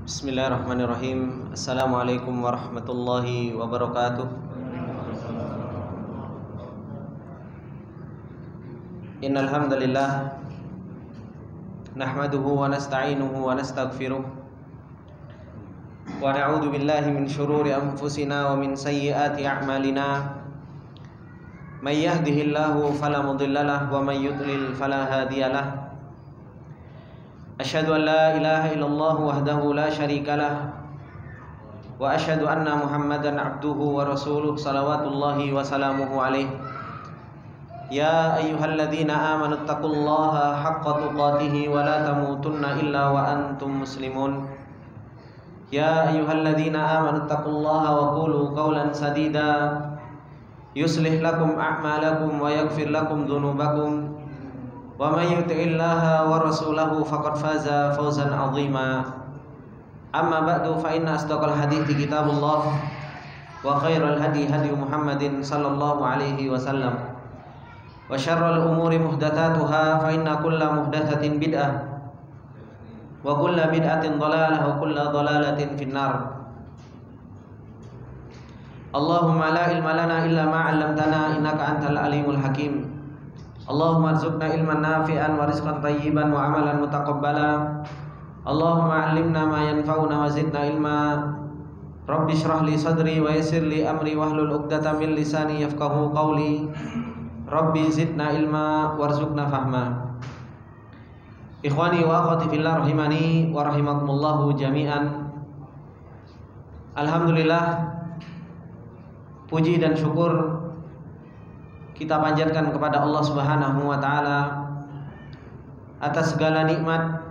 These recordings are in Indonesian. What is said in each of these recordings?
Bismillahirrahmanirrahim. Assalamualaikum warahmatullahi wabarakatuh. Innal hamdalillah nahmaduhu wa nasta'inuhu wa nastaghfiruh wa na'udzu billahi min shururi anfusina wa min sayyiati a'malina. May yahdihillahu fala mudilla lahu wa may yudlil fala hadiyalah. Asyhadu an la ilaha illallah wahdahu la syarika lah wa asyhadu anna Muhammadan abduhu wa rasuluh salawatullahi wa salamuhu alaihi. Ya ayyuhalladzina amanu taqullaha haqqa tuqatih wa la tamutunna illa wa antum muslimun. Ya ayyuhalladzina amanu taqullaha wa qulu qawlan sadida yuslih lakum a'malakum wa yaghfir lakum dhunubakum. Wa may yuti'illaha wa rasulahu faqad faza fawzan 'azima. Amma ba'du fa inna asdaqal hadithi kitabullah wa khairal hadi hadi Muhammadin sallallahu alaihi wasallam. Wa syarrul umuri muhdatsatuha fa inna kulla muhdatsatin bid'ah wa kulla bid'atin dhalalah wa kulla dhalalatin finnar. Allahumma la ilma lana illa ma 'allamtana innaka antal alimul hakim. Allahumma arzuqna ilman nafi'an wa rizqan tayyiban wa amalan mutaqabbala. Allahumma 'allimna ma yanfa'una wa zidna ilma. Rabbi shrah li sadri wa yassir li amri wahlul 'uqdatam min lisani yafqahu qawli. Rabbi zidna ilma warzuqna fahma. Ikhwani wa akhwati fillah rahimani wa rahimakumullahu jami'an. Alhamdulillah, puji dan syukur kita panjatkan kepada Allah Subhanahu wa taala atas segala nikmat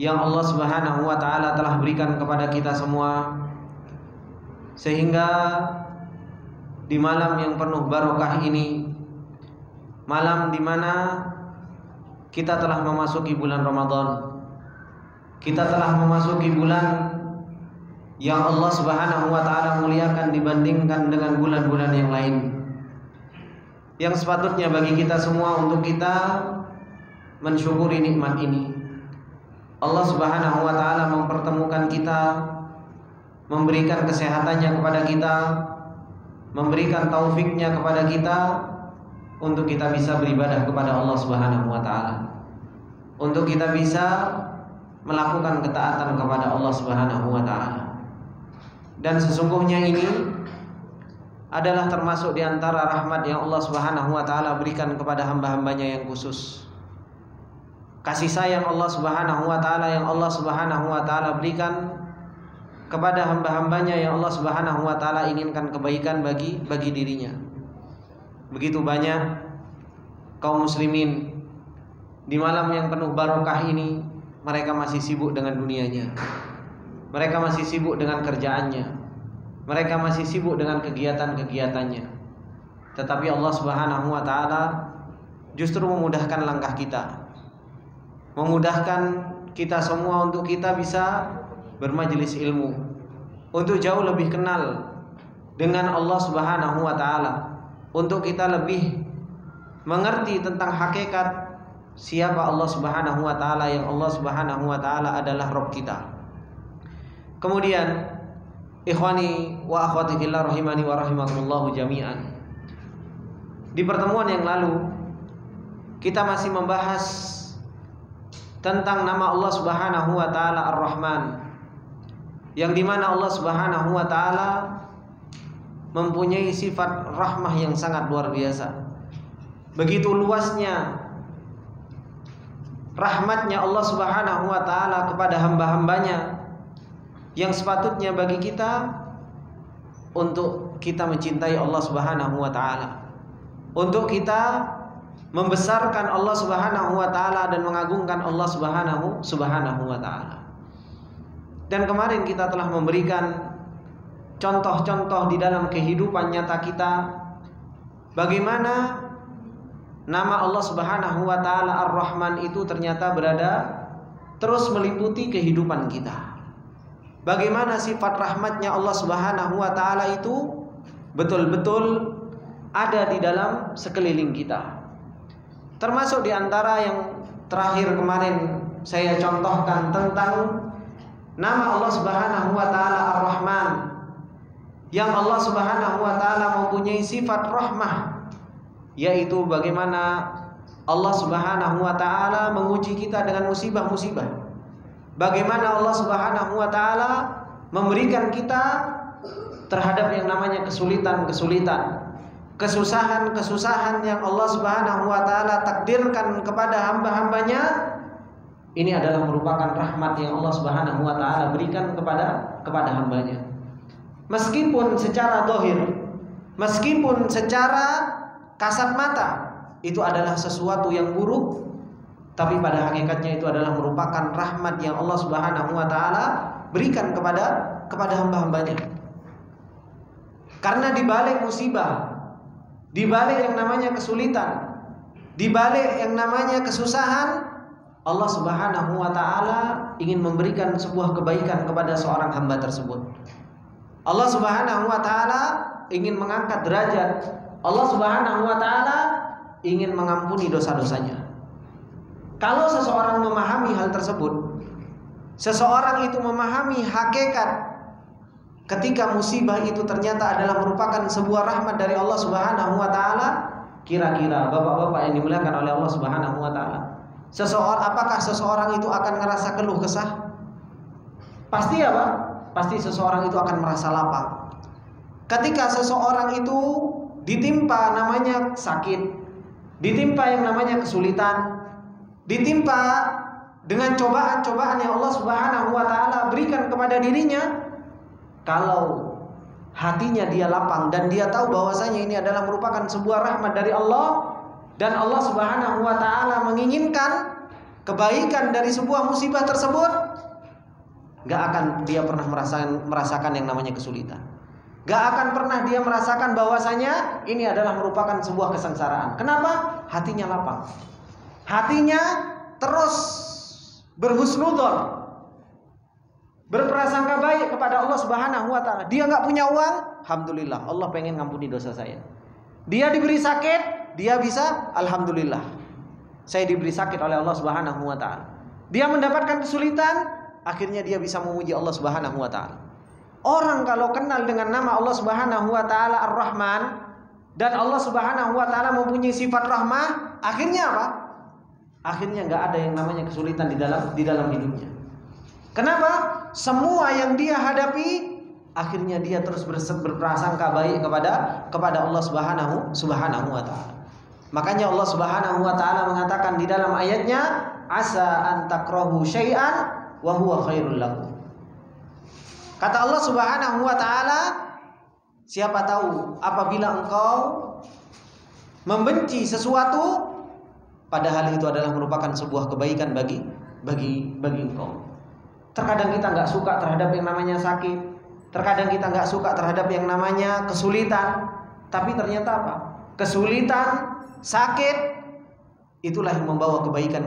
yang Allah Subhanahu wa taala telah berikan kepada kita semua, sehingga di malam yang penuh barokah ini, malam di mana kita telah memasuki bulan Ramadan, kita telah memasuki bulan yang Allah Subhanahu wa taala muliakan dibandingkan dengan bulan-bulan yang lain, yang sepatutnya bagi kita semua untuk kita mensyukuri nikmat ini. Allah Subhanahu wa taala mempertemukan kita, memberikan kesehatannya kepada kita, memberikan taufiknya kepada kita untuk kita bisa beribadah kepada Allah Subhanahu wa taala, untuk kita bisa melakukan ketaatan kepada Allah Subhanahu wa taala. Dan sesungguhnya ini adalah termasuk di antara rahmat yang Allah Subhanahu wa taala berikan kepada hamba-hambanya yang khusus. Kasih sayang Allah Subhanahu wa taala yang Allah Subhanahu wa taala berikan kepada hamba-hambanya yang Allah Subhanahu wa taala inginkan kebaikan bagi dirinya. Begitu banyak kaum muslimin di malam yang penuh barokah ini, mereka masih sibuk dengan dunianya. Mereka masih sibuk dengan kerjaannya. Mereka masih sibuk dengan kegiatan-kegiatannya. Tetapi Allah Subhanahu wa taala justru memudahkan langkah kita, memudahkan kita semua untuk kita bisa bermajelis ilmu, untuk jauh lebih kenal dengan Allah Subhanahu wa taala, untuk kita lebih mengerti tentang hakikat siapa Allah Subhanahu wa taala, yang Allah Subhanahu wa taala adalah Rabb kita. Kemudian ikhwani wa akhwati fillah rahimani wa rahimakumullahu jami'an. Di pertemuan yang lalu kita masih membahas tentang nama Allah Subhanahu wa taala Ar-Rahman, yang dimana Allah Subhanahu wa taala mempunyai sifat rahmah yang sangat luar biasa. Begitu luasnya rahmatnya Allah Subhanahu wa taala kepada hamba-hambanya, yang sepatutnya bagi kita untuk kita mencintai Allah Subhanahu wa taala, untuk kita membesarkan Allah Subhanahu wa taala dan mengagungkan Allah Subhanahu wa taala. Dan kemarin kita telah memberikan contoh-contoh di dalam kehidupan nyata kita, bagaimana nama Allah Subhanahu wa taala Ar-Rahman itu ternyata berada terus meliputi kehidupan kita. Bagaimana sifat rahmatnya Allah Subhanahu wa taala itu betul-betul ada di dalam sekeliling kita. Termasuk di antara yang terakhir kemarin saya contohkan tentang nama Allah Subhanahu wa taala Ar-Rahman, yang Allah Subhanahu wa taala mempunyai sifat rahmah, yaitu bagaimana Allah Subhanahu wa taala menguji kita dengan musibah-musibah. Bagaimana Allah Subhanahu wa taala memberikan kita terhadap yang namanya kesulitan-kesulitan, kesusahan-kesusahan yang Allah Subhanahu wa taala takdirkan kepada hamba-hambanya. Ini adalah merupakan rahmat yang Allah Subhanahu wa taala berikan kepada hambanya. Meskipun secara zahir, meskipun secara kasat mata itu adalah sesuatu yang buruk, tapi pada hakikatnya itu adalah merupakan rahmat yang Allah Subhanahu wa taala berikan kepada hamba-hambanya. Karena di balik musibah, di balik yang namanya kesulitan, di balik yang namanya kesusahan, Allah Subhanahu wa taala ingin memberikan sebuah kebaikan kepada seorang hamba tersebut. Allah Subhanahu wa taala ingin mengangkat derajat. Allah Subhanahu wa taala ingin mengampuni dosa-dosanya. Kalau seseorang memahami hal tersebut, seseorang itu memahami hakikat ketika musibah itu ternyata adalah merupakan sebuah rahmat dari Allah Subhanahu wa taala, kira-kira bapak-bapak yang dimuliakan oleh Allah Subhanahu wa taala, apakah seseorang itu akan merasa keluh kesah? Pasti apa? Pasti seseorang itu akan merasa lapang. Ketika seseorang itu ditimpa namanya sakit, ditimpa yang namanya kesulitan, ditimpa dengan cobaan-cobaan yang Allah Subhanahu wa taala berikan kepada dirinya, kalau hatinya dia lapang dan dia tahu bahwasanya ini adalah merupakan sebuah rahmat dari Allah, dan Allah Subhanahu wa taala menginginkan kebaikan dari sebuah musibah tersebut, gak akan dia pernah merasakan yang namanya kesulitan. Gak akan pernah dia merasakan bahwasanya ini adalah merupakan sebuah kesengsaraan. Kenapa? Hatinya lapang. Hatinya terus berhusnudzon, berprasangka baik kepada Allah Subhanahu wa taala. Dia gak punya uang, alhamdulillah, Allah pengen ngampuni dosa saya. Dia diberi sakit, dia bisa, alhamdulillah, saya diberi sakit oleh Allah Subhanahu wa taala. Dia mendapatkan kesulitan, akhirnya dia bisa memuji Allah Subhanahu wa taala. Orang kalau kenal dengan nama Allah Subhanahu wa taala Ar-Rahman, dan Allah Subhanahu wa taala mempunyai sifat rahmah, akhirnya apa? Akhirnya enggak ada yang namanya kesulitan di dalam hidupnya. Kenapa? Semua yang dia hadapi, akhirnya dia terus berprasangka baik kepada Allah Subhanahu wa taala. Makanya Allah Subhanahu wa taala mengatakan di dalam ayatnya, asa an takrahu syai'an wa huwa khairul lakum. Kata Allah Subhanahu wa taala, siapa tahu apabila engkau membenci sesuatu, padahal itu adalah merupakan sebuah kebaikan bagi engkau. Terkadang kita enggak suka terhadap yang namanya sakit, terkadang kita enggak suka terhadap yang namanya kesulitan, tapi ternyata apa? Kesulitan, sakit, itulah yang membawa kebaikan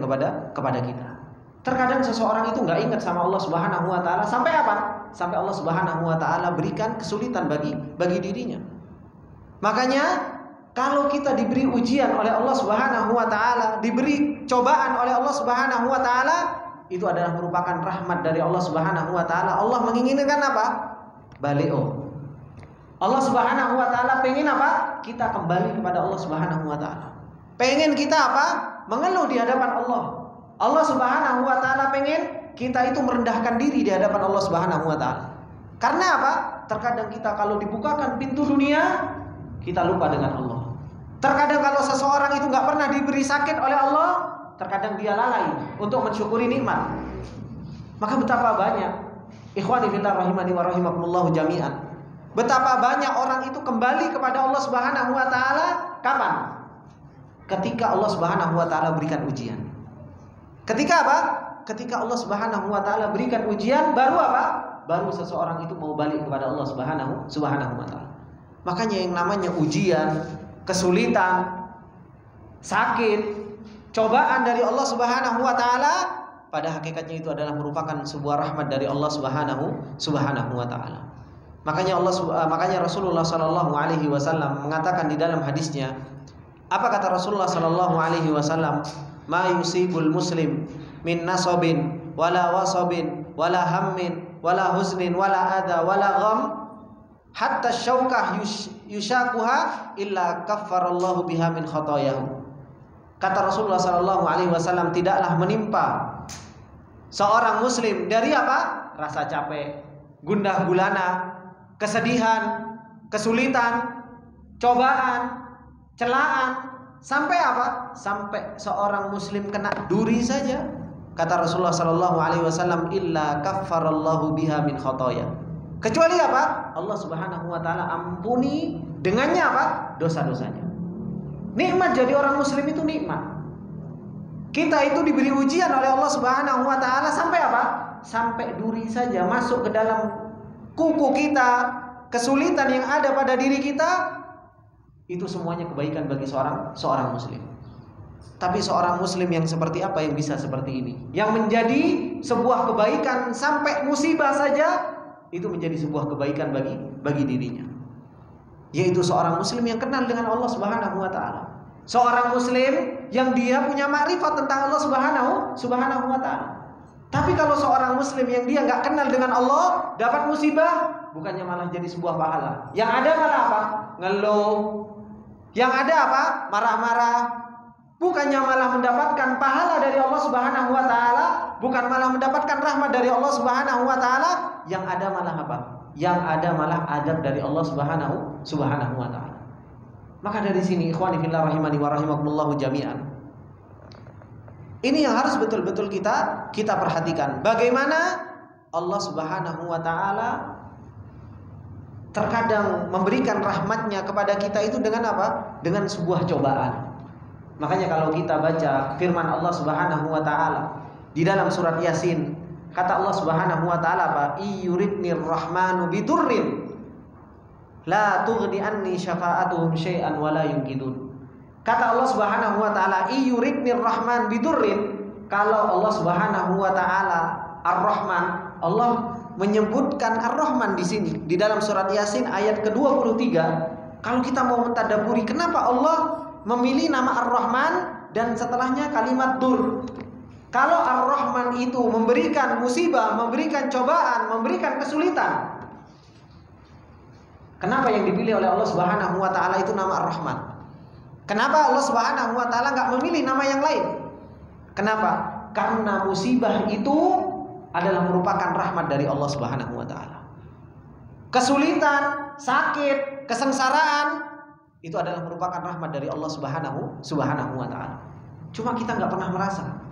kepada kita. Terkadang seseorang itu enggak ingat sama Allah Subhanahu wa taala sampai apa? Sampai Allah Subhanahu wa taala berikan kesulitan bagi dirinya. Makanya kalau kita diberi ujian oleh Allah Subhanahu wa taala, diberi cobaan oleh Allah Subhanahu wa taala, itu adalah merupakan rahmat dari Allah Subhanahu wa taala. Allah menginginkan apa? Baleo. Allah Subhanahu wa taala pengen apa? Kita kembali kepada Allah Subhanahu wa taala. Pengen kita apa? Mengeluh di hadapan Allah. Allah Subhanahu wa taala pengen kita itu merendahkan diri di hadapan Allah Subhanahu wa taala. Karena apa? Terkadang kita kalau dibukakan pintu dunia, kita lupa dengan Allah. Terkadang kalau seseorang itu enggak pernah diberi sakit oleh Allah, terkadang dia lalai untuk mensyukuri nikmat. Maka betapa banyak ikhwani fillah rahimani wa rahimakumullah jami'an, betapa banyak orang itu kembali kepada Allah Subhanahu wa taala kapan? Ketika Allah Subhanahu wa taala berikan ujian. Ketika apa? Ketika Allah Subhanahu wa taala berikan ujian, baru apa? Baru seseorang itu mau balik kepada Allah Subhanahu wa taala. Makanya yang namanya ujian, kesulitan, sakit, cobaan dari Allah Subhanahu wa taala, pada hakikatnya itu adalah merupakan sebuah rahmat dari Allah Subhanahu wa taala. Makanya Rasulullah sallallahu alaihi wasallam mengatakan di dalam hadisnya, apa kata Rasulullah sallallahu alaihi wasallam? ma yusibul muslim min nasabin wala wasabin wala hammin wala huznin wala adha wala gham hatta syaukah yushakuha illa kaffarallahu biha min khotoyahu. Kata Rasulullah SAW, tidaklah menimpa seorang muslim dari apa? Rasa capek, gundah gulana, kesedihan, kesulitan, cobaan, celaan, sampai apa? Sampai seorang muslim kena duri saja. Kata Rasulullah SAW, illa kaffarallahu biha min khotoya. Kecuali apa? Allah Subhanahu wa taala ampuni dengannya apa? Dosa-dosanya. Nikmat jadi orang muslim itu nikmat. Kita itu diberi ujian oleh Allah Subhanahu wa taala sampai apa? Sampai duri saja masuk ke dalam kuku kita, kesulitan yang ada pada diri kita, itu semuanya kebaikan bagi seorang muslim. Tapi seorang muslim yang seperti apa yang bisa seperti ini? Yang menjadi sebuah kebaikan sampai musibah saja itu menjadi sebuah kebaikan bagi dirinya. Yaitu seorang muslim yang kenal dengan Allah Subhanahu wa taala. Seorang muslim yang dia punya makrifat tentang Allah Subhanahu wa taala. Tapi kalau seorang muslim yang dia enggak kenal dengan Allah, dapat musibah, bukannya malah jadi sebuah pahala. Yang ada malah apa? Ngeluh. Yang ada apa? Marah-marah. Bukannya malah mendapatkan pahala dari Allah Subhanahu wa taala, bukan malah mendapatkan rahmat dari Allah Subhanahu wa taala, yang ada malah apa? Yang ada malah adab dari Allah Subhanahu wa taala. Maka dari sini ikhwani fillah rahimani wa rahimakumullah jami'an. Ini yang harus betul-betul kita perhatikan. Bagaimana Allah Subhanahu wa taala terkadang memberikan rahmatnya kepada kita itu dengan apa? Dengan sebuah cobaan. Makanya kalau kita baca firman Allah Subhanahu wa taala di dalam surat Yasin, kata Allah Subhanahu wa taala apa? Iyuridnir rahmanu bidurrin la tughni anni syafa'atuhum syai'an wa la yunqidun. Kata Allah Subhanahu wa taala, iyuridnir rahman bidurrin, kalau Allah Subhanahu wa taala Ar-Rahman, Allah menyebutkan Ar-Rahman di sini di dalam surat Yasin ayat ke-23. Kalau kita mau mentadabburi kenapa Allah memilih nama Ar-Rahman dan setelahnya kalimat dur. Kalau Ar-Rahman itu memberikan musibah, memberikan cobaan, memberikan kesulitan, kenapa yang dipilih oleh Allah Subhanahu wa taala itu nama Ar-Rahman? Kenapa Allah Subhanahu wa taala enggak memilih nama yang lain? Kenapa? Karena musibah itu adalah merupakan rahmat dari Allah Subhanahu wa taala. Kesulitan, sakit, kesengsaraan itu adalah merupakan rahmat dari Allah Subhanahu wa taala. Cuma kita enggak pernah merasa.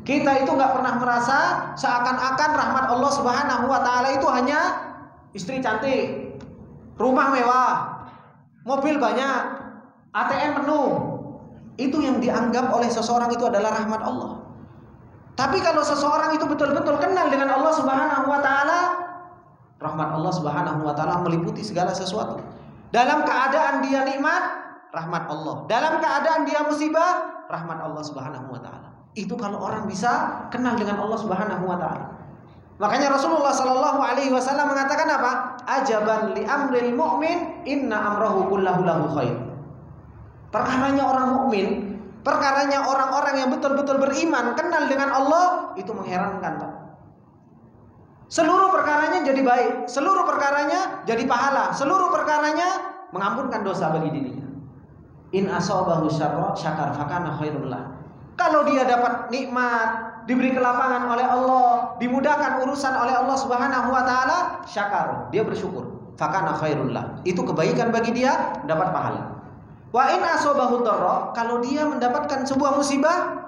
Kita itu enggak pernah merasa seakan-akan rahmat Allah Subhanahu wa taala itu hanya istri cantik, rumah mewah, mobil banyak, ATM penuh. Itu yang dianggap oleh seseorang itu adalah rahmat Allah. Tapi kalau seseorang itu betul-betul kenal dengan Allah Subhanahu wa taala, rahmat Allah Subhanahu wa taala meliputi segala sesuatu. Dalam keadaan dia nikmat, rahmat Allah. Dalam keadaan dia musibah, rahmat Allah Subhanahu wa taala. Itu kalau orang bisa kenal dengan Allah Subhanahu wa taala. Makanya Rasulullah sallallahu alaihi wasallam mengatakan apa? Ajaban li amril mu'min, inna amrahu kullahu lahu khair. Perkaranya orang mukmin, perkaranya orang-orang yang betul-betul beriman, kenal dengan Allah, itu mengherankan, Pak. Seluruh perkaranya jadi baik, seluruh perkaranya jadi pahala, seluruh perkaranya mengampunkan dosa bagi dirinya. In asabahu syarra syakar fakana khairul lah. Kalau dia dapat nikmat, diberi kelapangan oleh Allah, dimudahkan urusan oleh Allah Subhanahu wa taala, syakar, dia bersyukur. Fakana khairul lah. Itu kebaikan bagi dia, dapat pahala. Wa in asabahu dharra, kalau dia mendapatkan sebuah musibah,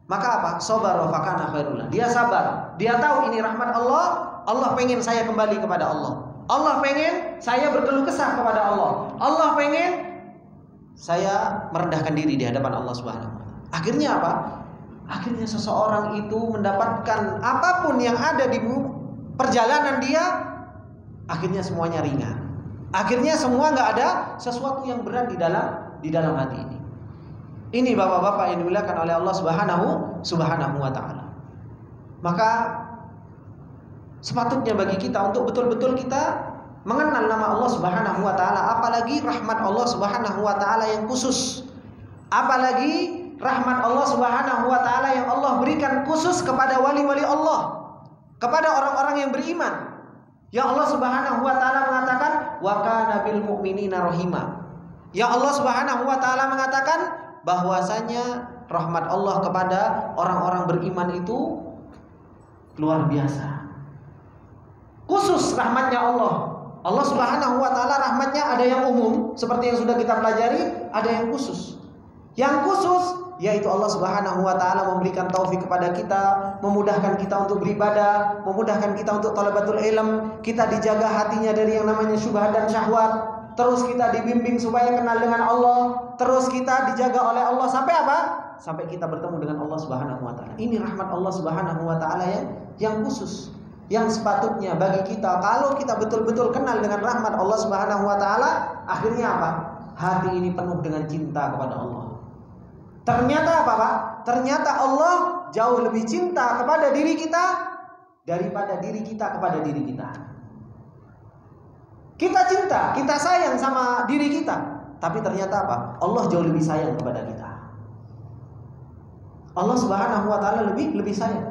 maka apa? Sabara fakana khairul lah. Dia sabar. Dia tahu ini rahmat Allah. Allah pengen saya kembali kepada Allah. Allah pengen saya berkeluh kesah kepada Allah. Allah pengen saya merendahkan diri di hadapan Allah Subhanahu wa taala. Akhirnya apa? Akhirnya seseorang itu mendapatkan apapun yang ada di perjalanan dia, akhirnya semuanya ringan. Akhirnya semua nggak ada sesuatu yang berat di dalam hati ini. Ini bapak-bapak yang dimuliakan oleh Allah Subhanahu wa taala. Maka sepatutnya bagi kita untuk betul-betul kita mengenal nama Allah Subhanahu wa taala, apalagi rahmat Allah Subhanahu wa taala yang khusus. Apalagi rahmat Allah Subhanahu wa taala yang Allah berikan khusus kepada wali-wali Allah, kepada orang-orang yang beriman. Ya Allah Subhanahu wa taala mengatakan wa kana bil mu'minina rahima. Ya Allah Subhanahu wa taala mengatakan bahwasanya rahmat Allah kepada orang-orang beriman itu luar biasa. Khusus rahmatnya Allah. Allah Subhanahu wa taala rahmatnya ada yang umum seperti yang sudah kita pelajari, ada yang khusus. Yang khusus yaitu Allah Subhanahu wa taala memberikan taufik kepada kita, memudahkan kita untuk beribadah, memudahkan kita untuk thalabatul ilm, kita dijaga hatinya dari yang namanya syubhat dan syahwat, terus kita dibimbing supaya kenal dengan Allah, terus kita dijaga oleh Allah sampai apa? Sampai kita bertemu dengan Allah Subhanahu wa taala. Ini rahmat Allah Subhanahu wa taala yang khusus, yang sepatutnya bagi kita kalau kita betul-betul kenal dengan rahmat Allah Subhanahu wa taala, akhirnya apa? Hati ini penuh dengan cinta kepada Allah. Ternyata apa Pak? Ternyata Allah jauh lebih cinta kepada diri kita daripada diri kita kepada diri kita. Kita cinta, kita sayang sama diri kita, tapi ternyata apa? Allah jauh lebih sayang kepada kita. Allah Subhanahu wa taala lebih sayang.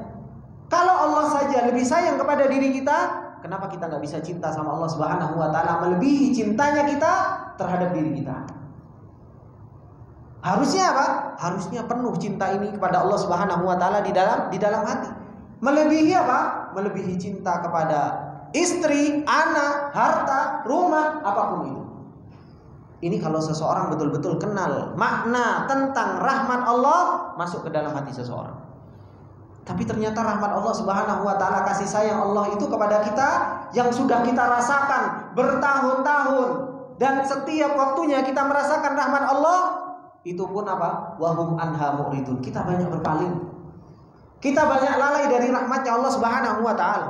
Kalau Allah saja lebih sayang kepada diri kita, kenapa kita nggak bisa cinta sama Allah Subhanahu wa taala melebihi cintanya kita terhadap diri kita? Harusnya apa? Harusnya penuh cinta ini kepada Allah Subhanahu wa taala di dalam hati. Melebihi apa? Melebihi cinta kepada istri, anak, harta, rumah, apapun itu. Ini kalau seseorang betul-betul kenal makna tentang rahmat Allah masuk ke dalam hati seseorang. Tapi ternyata rahmat Allah Subhanahu wa taala, kasih sayang Allah itu kepada kita yang sudah kita rasakan bertahun-tahun, dan setiap waktunya kita merasakan rahmat Allah, itu pun apa? Wahum anha mu'ridun. Kita banyak berpaling. Kita banyak lalai dari rahmatnya Allah Subhanahu wa taala.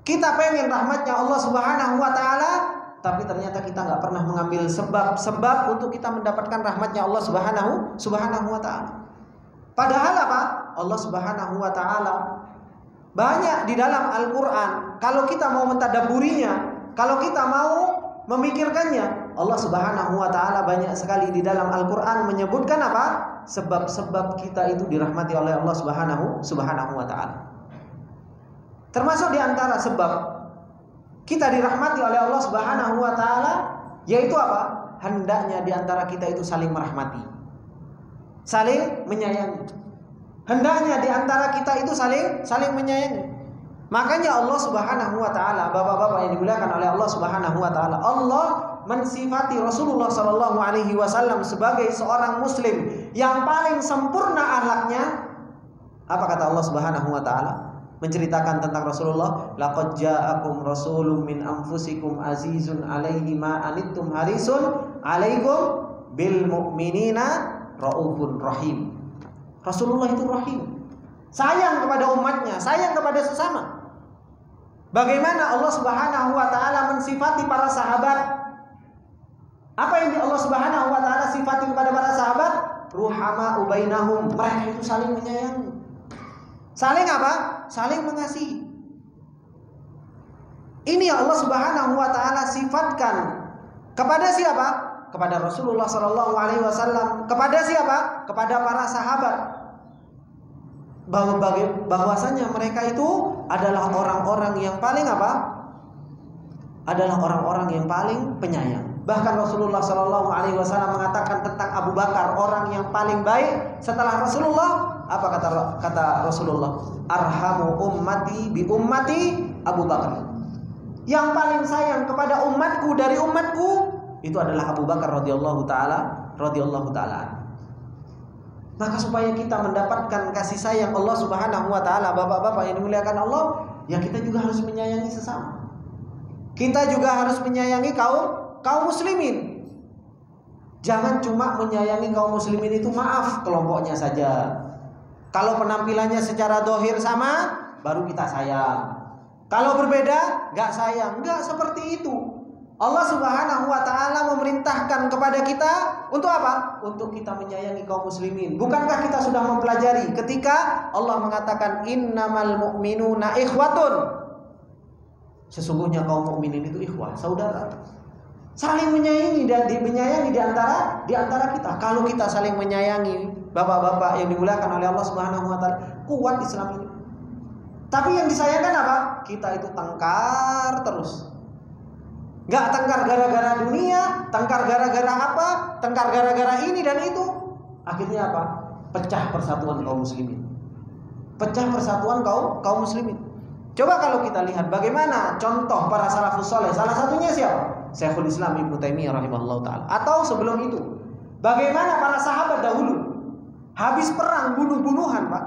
Kita pengen rahmatnya Allah Subhanahu wa taala, tapi ternyata kita nggak pernah mengambil sebab-sebab untuk kita mendapatkan rahmatnya Allah Subhanahu wa taala. Padahal apa? Allah Subhanahu wa taala banyak di dalam Al-Qur'an. Kalau kita mau mentadabburinya, kalau kita mau memikirkannya, Allah Subhanahu wa taala banyak sekali di dalam Al-Qur'an menyebutkan apa? Sebab-sebab kita itu dirahmati oleh Allah Subhanahu wa taala. Termasuk di antara sebab kita dirahmati oleh Allah Subhanahu wa taala yaitu apa? Hendaknya di antara kita itu saling merahmati, saling menyayangi. Hendaknya di antara kita itu saling menyayangi. Makanya Allah Subhanahu wa taala, bapak-bapak yang dimuliakan oleh Allah Subhanahu wa taala, Allah mensifati Rasulullah sallallahu alaihi wasallam sebagai seorang muslim yang paling sempurna akhlaknya. Apa kata Allah Subhanahu wa taala menceritakan tentang Rasulullah? Laqad ja'akum rasulun min anfusikum azizun 'alaihi ma anittum harisun 'alaikum bil mu'minina raufur rahim. Rasulullah itu rahim, sayang kepada umatnya, sayang kepada sesama. Bagaimana Allah Subhanahu wa taala mensifati para sahabat? Apa yang Allah Subhanahu wa taala sifati kepada para sahabat? Ruhama ubainahum. Mereka itu saling menyayangi. Saling apa? Saling mengasihi. Ini yang Allah Subhanahu wa taala sifatkan kepada siapa? Kepada Rasulullah sallallahu alaihi wasallam. Kepada siapa? Kepada para sahabat. Bahwasanya mereka itu adalah orang-orang yang paling apa? Adalah orang-orang yang paling penyayang. Bahkan Rasulullah sallallahu alaihi wasallam mengatakan tentang Abu Bakar, orang yang paling baik setelah Rasulullah. Apa kata Rasulullah? Arhamu ummati bi ummati Abu Bakar. Yang paling sayang kepada umatku dari umatku itu adalah Abu Bakar radhiyallahu taala. Maka supaya kita mendapatkan kasih sayang Allah Subhanahu wa taala, bapak-bapak yang dimuliakan Allah, ya kita juga harus menyayangi sesama. Kita juga harus menyayangi kaum muslimin. Jangan cuma menyayangi kaum muslimin itu maaf kelompoknya saja. Kalau penampilannya secara dohir sama, baru kita sayang. Kalau berbeda, nggak sayang. Nggak seperti itu. Allah Subhanahu wa taala memerintahkan kepada kita untuk apa? Untuk kita menyayangi kaum muslimin. Bukankah kita sudah mempelajari ketika Allah mengatakan innamal mu'minuna ikhwatun? Sesungguhnya kaum mukminin itu ikhwah, saudara. Saling menyayangi di antara kita. Kalau kita saling menyayangi, bapak-bapak yang dimuliakan oleh Allah Subhanahu wa taala, kuat Islam ini. Tapi yang disayangkan apa? Kita itu tengkar terus. Enggak tengkar gara-gara dunia, tengkar gara-gara apa? Tengkar gara-gara ini dan itu. Akhirnya apa? Pecah persatuan kaum muslimin. Pecah persatuan kaum muslimin. Coba kalau kita lihat bagaimana contoh para salafus saleh. Salah satunya siapa? Syekhul Islam Ibnu Taimiyah rahimahullahu taala. Atau sebelum itu, bagaimana para sahabat dahulu habis perang bunuh-bunuhan, Pak.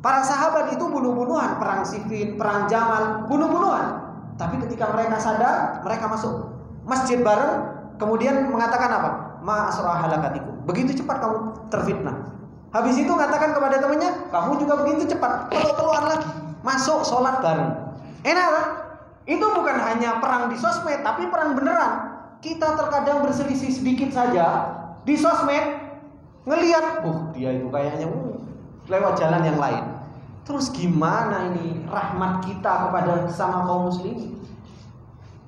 Para sahabat itu bunuh-bunuhan, perang Siffin, perang Jamal, bunuh-bunuhan. Tapi ketika mereka sadar, mereka masuk masjid bareng, kemudian mengatakan apa? Ma asra halakatikum. Begitu cepat kamu terfitnah. Habis itu mengatakan kepada temannya, kamu juga begitu cepat, peluk-pelukan lagi. Masuk sholat bareng. Enak kan? Itu bukan hanya perang di sosmed, tapi perang beneran. Kita terkadang berselisih sedikit saja di sosmed, ngelihat, dia itu kayaknya lewat jalan yang lain. Terus gimana ini rahmat kita kepada sesama kaum muslimin?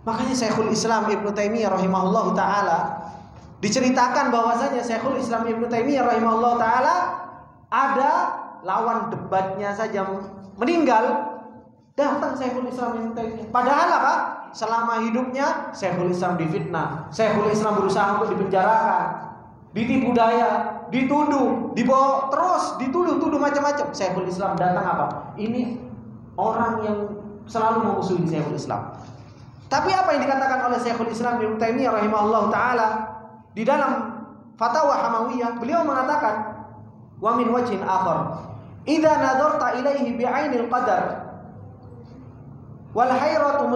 Makanya Syekhul Islam Ibnu Taimiyah rahimahullahu taala diceritakan bahwasanya Syekhul Islam Ibnu Taimiyah rahimahullahu taala ada lawan debatnya saja meninggal, datang Syekhul Islam Ibnu Taimiyah. Padahal apa? Selama hidupnya Syekhul Islam difitnah, Syekhul Islam berusaha untuk dipenjarakan, ditipu daya, dituduh, dibawa terus, dituduh macam-macam. Syekhul Islam datang apa? Ini orang yang selalu memusuhi Syekhul Islam. Tapi apa yang dikatakan oleh Syekhul Islam Ibnu Taimiyah rahimahullahu taala di dalam Fatwa Hamawiyah, beliau mengatakan, wa min wajhin akhar, idza nadarta ilaihi bi'ainil qadar wal hayratu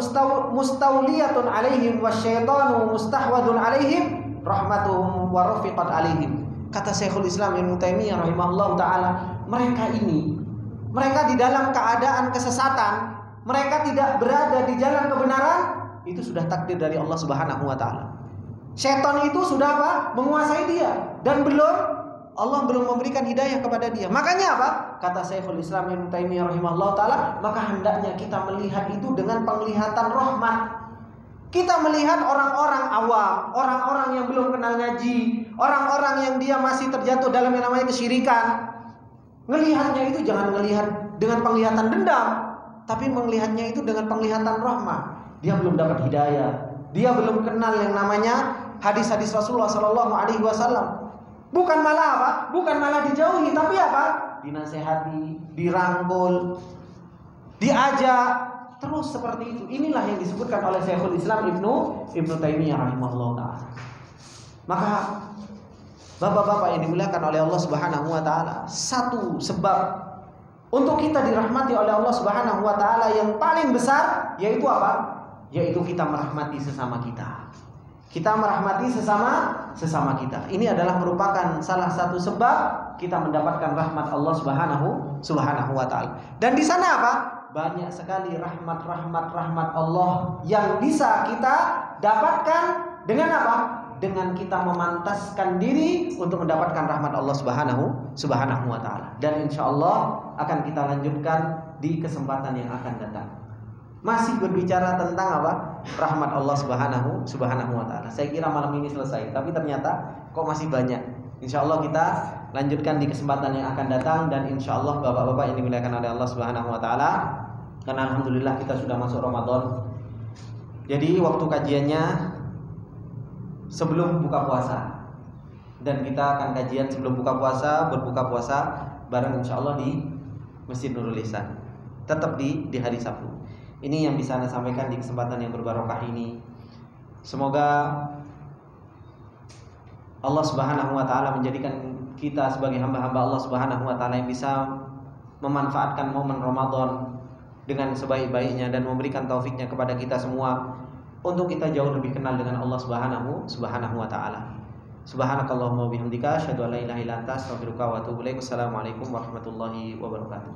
mustawliyatun alaihim wasyaitanu mustahwadun alaihim rahmatuhum wa rafiqat alaihim. Kata Syekhul Islam Ibnu Taimiyah rahimahullahu taala, mereka di dalam keadaan kesesatan, mereka tidak berada di jalan kebenaran, itu sudah takdir dari Allah Subhanahu wa taala. Syaitan itu sudah apa? Menguasai dia, dan Allah belum memberikan hidayah kepada dia. Makanya apa? Kata Syekhul Islam Ibnu Taimiyah rahimahullahu taala, maka hendaknya kita melihat itu dengan penglihatan rahmat. Kita melihat orang-orang awam, orang-orang yang belum kenal ngaji, orang-orang yang dia masih terjatuh dalam yang namanya kesyirikan. Ngelihatnya itu jangan melihat dengan penglihatan dendam, tapi melihatnya itu dengan penglihatan rahmat. Dia belum dapat hidayah, dia belum kenal yang namanya hadis-hadis Rasulullah Sallallahu Alaihi Wasallam. Bukan malah apa? Bukan malah dijauhi, tapi apa? Dinasehati, dirangkul, diajak. Terus seperti itu. Inilah yang disebutkan oleh Syekhul Islam Ibnu Taimiyah rahimahullah taala. Maka bapak-bapak yang dimuliakan oleh Allah Subhanahu wa taala, satu sebab untuk kita dirahmati oleh Allah Subhanahu wa taala yang paling besar yaitu apa? Yaitu kita merahmati sesama kita. Kita merahmati sesama kita. Ini adalah merupakan salah satu sebab kita mendapatkan rahmat Allah Subhanahu wa taala. Dan di sana apa? Banyak sekali rahmat Allah yang bisa kita dapatkan dengan apa? Dengan kita memantaskan diri untuk mendapatkan rahmat Allah Subhanahu wa taala. Dan insyaallah akan kita lanjutkan di kesempatan yang akan datang. Masih berbicara tentang apa? Rahmat Allah Subhanahu wa taala. Saya kira malam ini selesai, tapi ternyata kok masih banyak. Insyaallah kita lanjutkan di kesempatan yang akan datang, dan insyaallah bapak-bapak yang dimuliakan oleh Allah Subhanahu wa taala, karena alhamdulillah kita sudah masuk Ramadan. Jadi waktu kajiannya sebelum buka puasa, dan kita akan kajian sebelum buka puasa, berbuka puasa bareng insyaallah di Masjid Nurul Ihsan, tetap di hari Sabtu. Ini yang bisa Anda sampaikan di kesempatan yang berbarokah ini. Semoga Allah Subhanahu wa taala menjadikan kita sebagai hamba-hamba Allah Subhanahu wa taala yang bisa memanfaatkan momen Ramadan dengan sebaik-baiknya, dan memberikan taufiknya kepada kita semua untuk kita jauh lebih kenal dengan Allah Subhanahu wa taala. Subhanakallahumma wa bihamdika asyhadu an la ilaha illa anta astaghfiruka wa atubu ilaik. Wassalamualaikum warahmatullahi wabarakatuh.